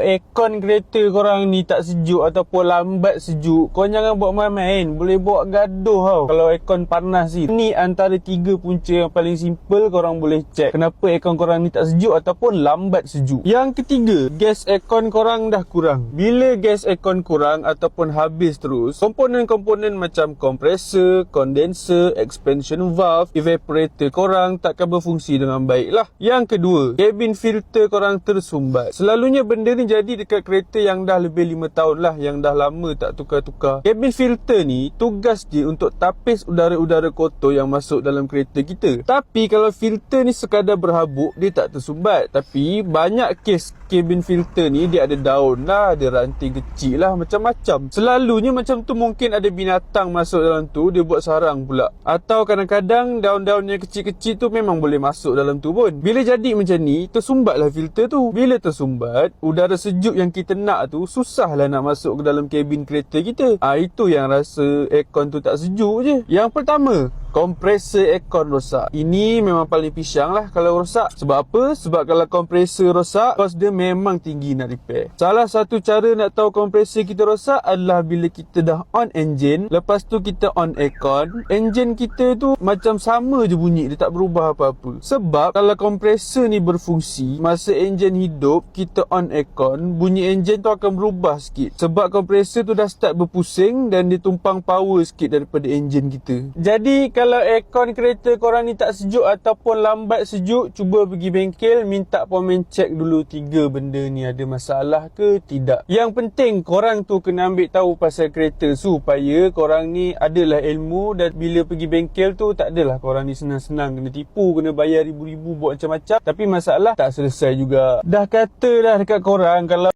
aircon kereta korang ni tak sejuk ataupun lambat sejuk, korang jangan buat main-main. Boleh buat gaduh tau kalau aircon panas ni. Ni antara 3 punca yang paling simple korang boleh check kenapa aircon korang ni tak sejuk ataupun lambat sejuk. Yang ketiga, gas aircon korang dah kurang. Bila gas aircon kurang ataupun habis terus, komponen-komponen macam kompresor, kondenser, expansion valve, evaporator korang takkan berfungsi dengan baik lah. Yang kedua, cabin filter korang tersumbat. Selalunya benda ni jadi dekat kereta yang dah lebih 5 tahun lah, yang dah lama tak tukar-tukar. Cabin filter ni tugas dia untuk tapis udara-udara kotor yang masuk dalam kereta kita. Tapi kalau filter ni sekadar berhabuk, dia tak tersumbat. Tapi banyak kes cabin filter ni dia ada daun lah, ada ranting kecil lah, macam-macam. Selalunya macam tu mungkin ada binatang masuk dalam tu, dia buat sarang pula. Atau kadang-kadang daun-daun yang kecil-kecil tu memang boleh masuk dalam tu pun. Bila jadi macam ni, tersumbatlah filter tu. Bila tersumbat, udara sejuk yang kita nak tu susahlah nak masuk ke dalam kabin kereta kita. Itu yang rasa aircon tu tak sejuk je. Yang pertama, kompresor aircon rosak. Ini memang paling pisang lah kalau rosak. Sebab apa? Sebab kalau kompresor rosak, kos dia memang tinggi nak repair. Salah satu cara nak tahu kompresor kita rosak adalah bila kita dah on engine, lepas tu kita on aircon, engine kita tu macam sama je bunyi, dia tak berubah apa-apa. Sebab kalau kompresor ni berfungsi, masa engine hidup, kita on aircon, bunyi engine tu akan berubah sikit. Sebab kompresor tu dah start berpusing dan dia tumpang power sikit daripada engine kita. Jadi kalau aircon kereta korang ni tak sejuk ataupun lambat sejuk, cuba pergi bengkel, minta pomen check dulu 3 benda ni ada masalah ke tidak. Yang penting korang tu kena ambil tahu pasal kereta supaya korang ni adalah ilmu, dan bila pergi bengkel tu tak adalah korang ni senang-senang kena tipu, kena bayar ribu-ribu buat macam-macam, tapi masalah tak selesai juga. Dah kata dah dekat korang, kalau